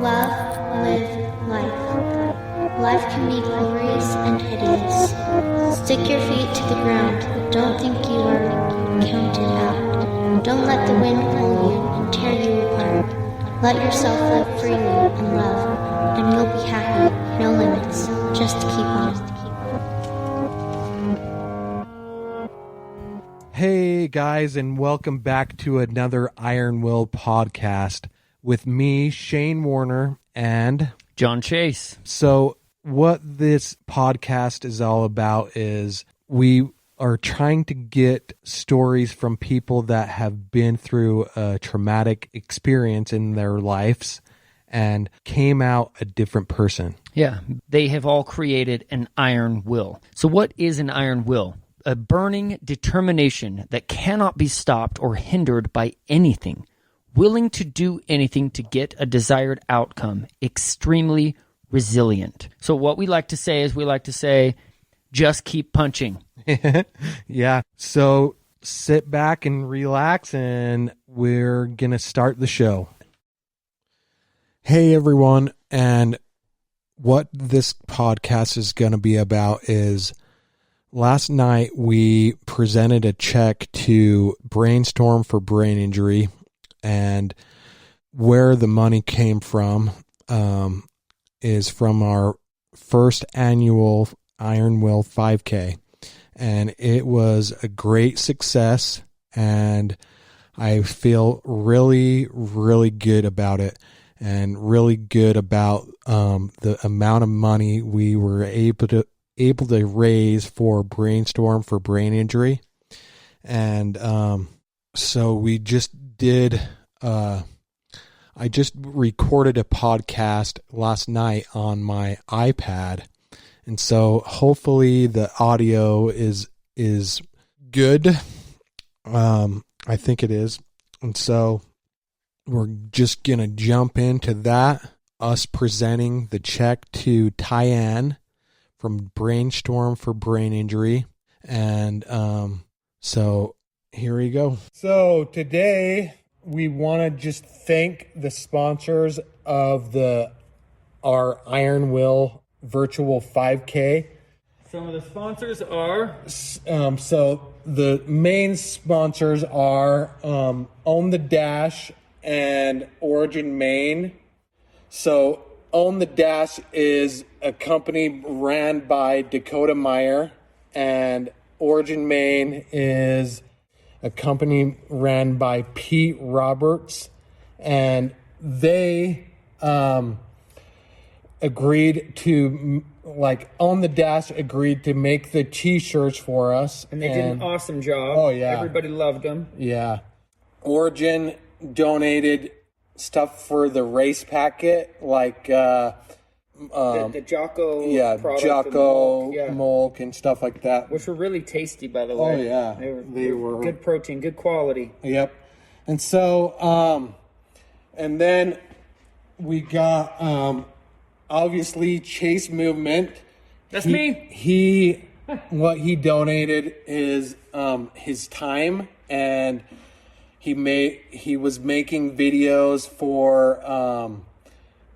love, live life. Life can be glorious and hideous. Stick your feet to the ground. Don't think you are counted out. Don't let the wind pull you and tear you apart. Let yourself live freely and love, and you'll be happy. No limits. Just keep on. Hey guys, and welcome back to another Iron Will podcast with me, Shane Warner, and John Chase. So what this podcast is all about is we are trying to get stories from people that have been through a traumatic experience in their lives and came out a different person. Yeah, they have all created an iron will. So what is an iron will? A burning determination that cannot be stopped or hindered by anything, willing to do anything to get a desired outcome, extremely resilient. So what we like to say is just keep punching. Yeah. So sit back and relax, and we're going to start the show. Hey, everyone. And what this podcast is going to be about is last night we presented a check to Brainstorm for brain injury, and where the money came from is from our first annual Iron Will 5K. And it was a great success, and I feel really, really good about it, and really good about the amount of money we were able to raise for Brainstorm for brain injury. And so we just did I just recorded a podcast last night on my iPad, and so hopefully the audio is good. I think it is. And so we're just gonna jump into that, us presenting the check to Tyann from Brainstorm for brain injury. And so here we go. So today we want to just thank the sponsors of our Iron Will virtual 5K. Some of the sponsors are... So the main sponsors are Own the Dash and Origin Maine. So Own the Dash is a company ran by Dakota Meyer, and Origin Maine is a company ran by Pete Roberts, and they agreed to, Own the Dash agreed to make the t-shirts for us. And they did an awesome job. Oh, yeah. Everybody loved them. Yeah. Origin donated stuff for the race packet, the Jocko product, Jocko, and Molk, and stuff like that. Which were really tasty, by the way. Oh, yeah. They were good protein, good quality. Yep. And so, and then we got, obviously, Chase Movement. That's me. What he donated is his time, and he was making videos for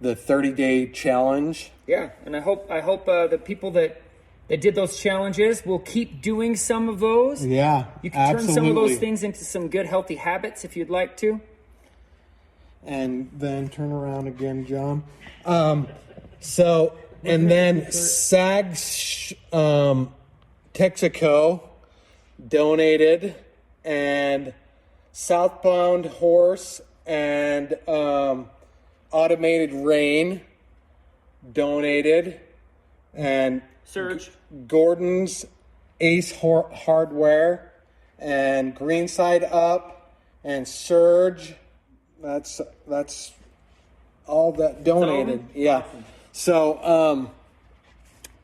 the 30-day challenge. Yeah, and I hope the people that did those challenges will keep doing some of those. Yeah, you can turn some of those things into some good, healthy habits if you'd like to. And then turn around again, John. So, and then Sags Texaco donated, and Southbound Horse and Automated Rain donated, and Surge, Gordon's Ace Hardware, and Green Side Up, and Surge. That's all that donated. Yeah. So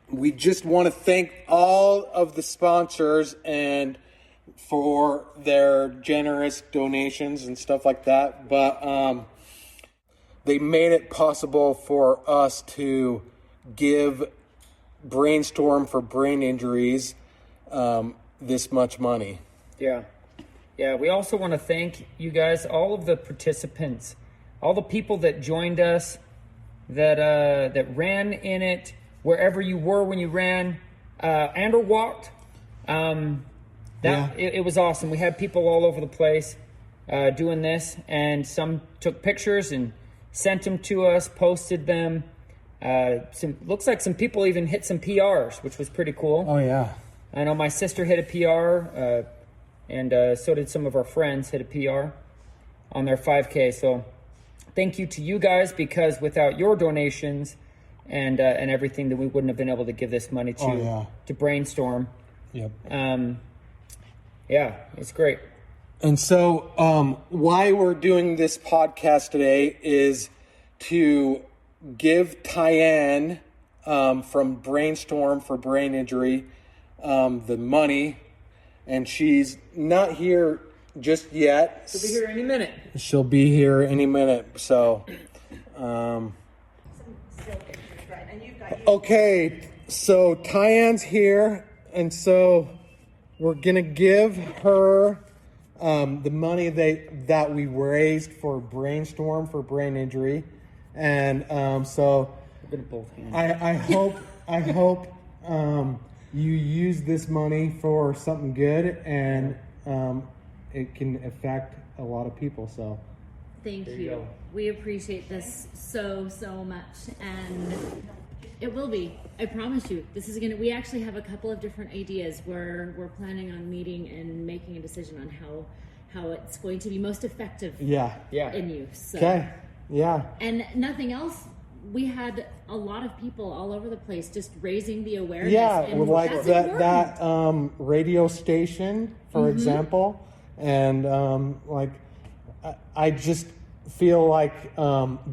we just want to thank all of the sponsors and for their generous donations and stuff like that. But they made it possible for us to give Brainstorm for brain injuries this much money. Yeah. Yeah, we also want to thank you guys, all of the participants, all the people that joined us that ran in it wherever you were when you ran and or walked. It was awesome. We had people all over the place doing this, and some took pictures and sent them to us, posted them. Looks like some people even hit some PRs, which was pretty cool. Oh yeah. I know my sister hit a PR, and so did some of our friends hit a PR on their 5K. So thank you to you guys, because without your donations and everything, that we wouldn't have been able to give this money to Brainstorm. Yep. Yeah, it's great. And so why we're doing this podcast today is to give Tyann from Brainstorm for Brain Injury the money, and she's not here just yet. She'll be here any minute. She'll be here any minute. So, okay, so Tyann's here, and so we're gonna give her the money that we raised for Brainstorm for Brain Injury, and so We're gonna both hand. I hope you use this money for something good, and it can affect a lot of people. So Thank you you. go. We appreciate this so much, and it will be. I promise you. This is gonna. We actually have a couple of different ideas where we're planning on meeting and making a decision on how it's going to be most effective. yeah. In use. So. Okay. Yeah. And nothing else. We had a lot of people all over the place just raising the awareness. Yeah, and like that's that important. radio station, for example, and I just feel like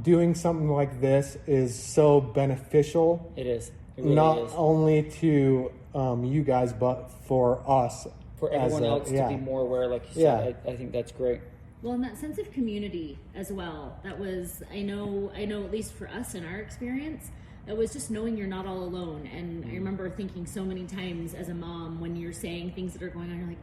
doing something like this is so beneficial. It is. It really Not is. only to you guys, but for us. For everyone else to be more aware, like you said. I think that's great. Well, and that sense of community as well. That was, I know, at least for us in our experience, that was just knowing you're not all alone. And I remember thinking so many times as a mom, when you're saying things that are going on, you're like,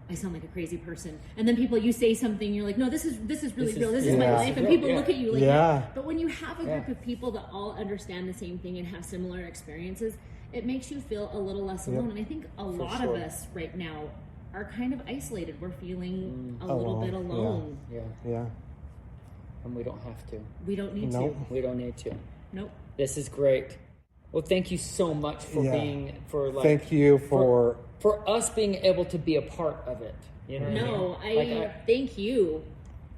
I sound like a crazy person. And then you say something, you're like, no, this is really real. This is my life. And people look at you like that. But when you have a group of people that all understand the same thing and have similar experiences, it makes you feel a little less alone. And I think a lot of us right now are kind of isolated. We're feeling a little bit alone. Yeah. And we don't have to. We don't need Nope. to. We don't need to. Nope. This is great. Well, thank you so much for Thank you for us being able to be a part of it. You know what I mean? I thank you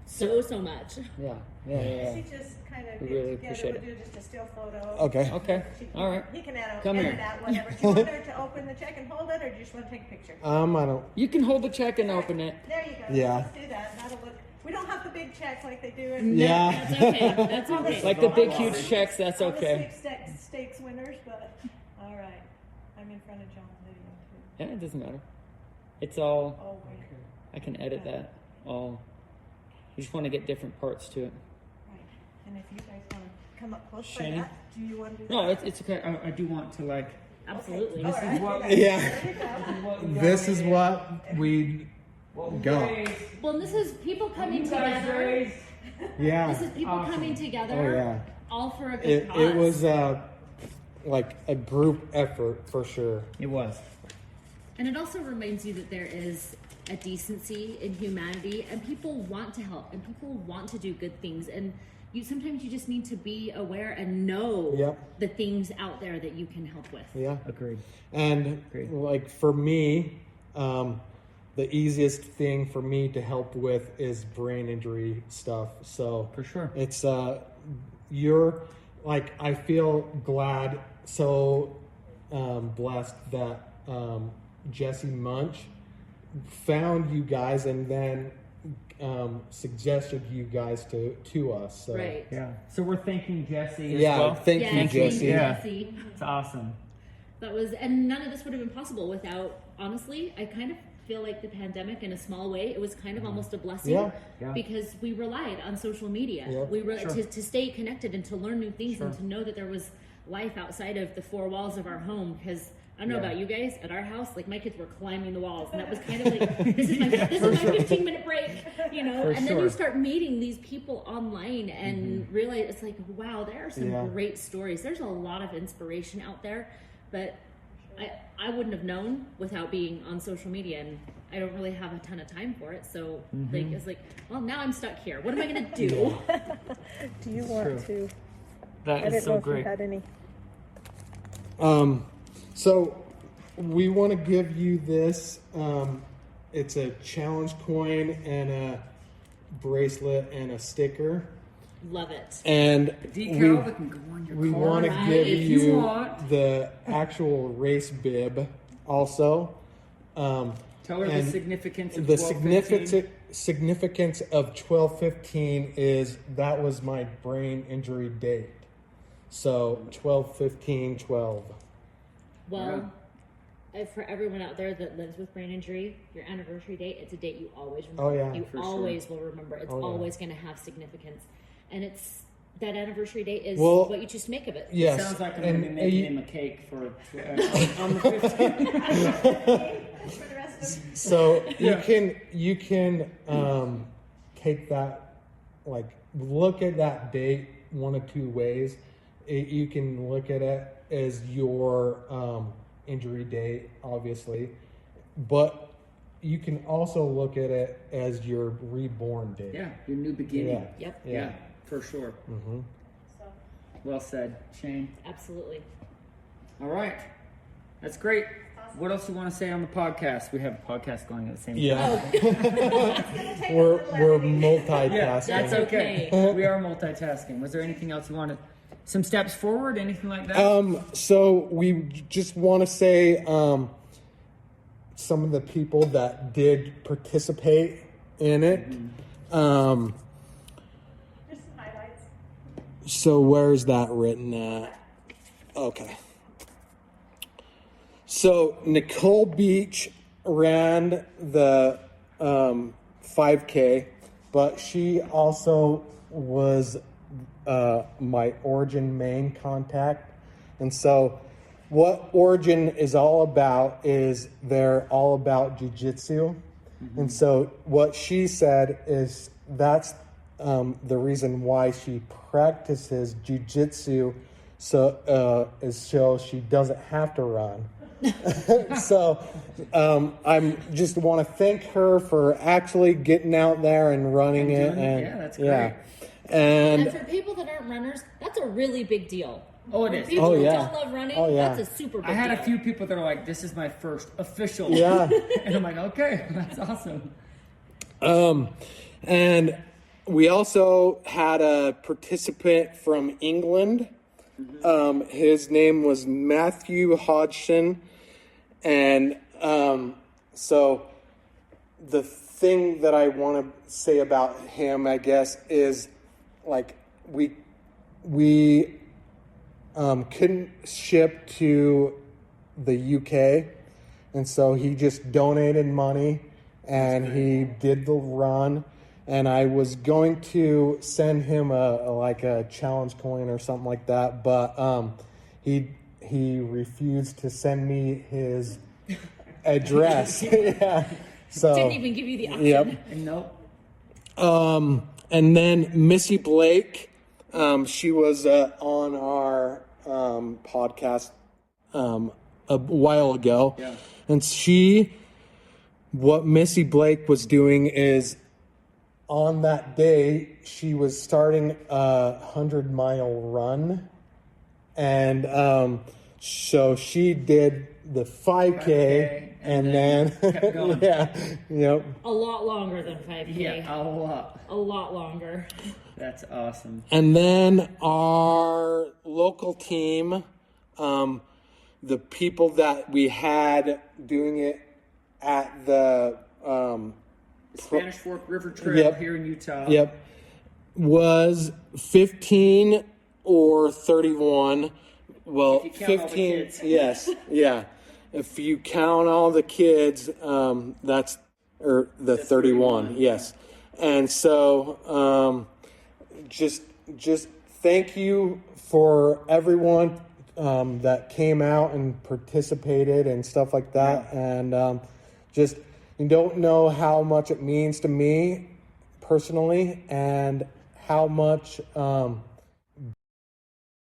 so much. Yeah. She just kind of We get really together, appreciate we'll it. do just a still photo. Okay. All right. He can edit, Come here. out whatever. Do you want her to open the check and hold it, or do you just want to take a picture? I don't. You can hold the check and open it. There you go. Yeah. Let's do that. That'll look. We don't have the big check like they do in Yeah. That's okay. That's okay. Like the big, huge checks, that's all okay. the stakes winners, but all right. I'm in front of John's video too. Yeah, it doesn't matter. It's all, Oh, wait. I can edit that all. We just want to get different parts to it. Right. And if you guys want to come up close Shane? like that, do you want to do No, that? it's okay. I do want to like. Absolutely. All right. what- Yeah. There you go. This is what we got. Well, this is people coming together. Yeah. This is people coming together. Oh, yeah. All for a good cause. It was like a group effort for sure. It was. And it also reminds you that there is a decency in humanity, and people want to help, and people want to do good things, and sometimes you just need to be aware and know the things out there that you can help with. Yeah. Agreed. And like for me, the easiest thing for me to help with is brain injury stuff. So For sure. it's you're like, I feel glad, so blessed that Jesse Munch found you guys and then suggested you guys to us. So. Right. Yeah. So we're thanking Jesse as Yeah, well. thank you, Jesse. Jesse. It's awesome. That was, and none of this would have been possible without, honestly, I kind of feel like the pandemic, in a small way, it was kind of almost a blessing. Yeah. Because we relied on social media. Yeah. We to stay connected and to learn new things and to know that there was life outside of the four walls of our home, because I don't know about you guys. At our house, like my kids were climbing the walls, and that was kind of like this is my 15-minute break, you know. And then you start meeting these people online and realize it's like, wow, there are some great stories. There's a lot of inspiration out there, but I wouldn't have known without being on social media, and I don't really have a ton of time for it. So like it's like, well, now I'm stuck here. What am I gonna do? Do you want to? That I is didn't so know if great. you had any. So we want to give you this. It's a challenge coin and a bracelet and a sticker. Love it. And Decal that can go on your we car. want to Right. give If you you want. the actual race bib also. Tell her the and significance of The 12-15. significance of 12/15 is that was my brain injury date. So 12/15/12. Well, for everyone out there that lives with brain injury, your anniversary date, it's a date you always remember. Oh, yeah, You for sure. always will remember. It's Oh, yeah. always going to have significance. And it's that anniversary date is Well, what you choose to make of it. Yes. Sounds like I'm and, going to be making him a cake for on the 15th. For the rest of So Yeah. you can take that, like look at that date one of two ways. You can look at it as your injury date, obviously, but you can also look at it as your reborn date. Yeah, your new beginning. Yeah. Yep. Yeah, for sure. so. Well said, Shane. Absolutely. All right. That's great. What else do you want to say on the podcast? We have a podcast going at the same time. Yeah, Take we're a little multitasking. Yeah, that's okay. okay. We are multitasking. Was there anything else you wanted? Some steps forward? Anything like that? So we just want to say some of the people that did participate in it. Just some highlights. So where's that written at? Okay. So Nicole Beach ran the 5K, but she also was my Origin main contact. And so what Origin is all about is they're all about jiu-jitsu. And so what she said is that's the reason why she practices jiu-jitsu so she doesn't have to run. So I'm just want to thank her for actually getting out there and running it. doing it. And Yeah, that's great. yeah. And And for people that aren't runners, that's a really big deal. Oh, it For is. people Oh, who yeah. don't love running, Oh, yeah. that's a super big I had deal. a few people that are like, this is my first official. yeah. And I'm like, okay, that's awesome. And we also had a participant from England. His name was Matthew Hodgson. And so the thing that I want to say about him, I guess, is like we couldn't ship to the UK. And so he just donated money and he did the run. And I was going to send him a challenge coin or something like that, but he refused to send me his address. Yeah. So Didn't even give you the option. yep. And nope. And then Missy Blake, she was on our podcast a while ago. Yeah. And what Missy Blake was doing is on that day, she was starting a 100-mile run. And so she did the 5K and then kept going. yeah, yep. A lot longer than 5K. Yeah, a lot. A lot longer. That's awesome. And then our local team, the people that we had doing it at the Spanish Fork River Trail Yep. here in Utah. yep, was 15 or 31. Well, If you count all the 15. kids. Yes, yeah. If you count all the kids, that's the 31. Yes, and so just thank you for everyone that came out and participated and stuff like that. And just, you don't know how much it means to me personally, and how much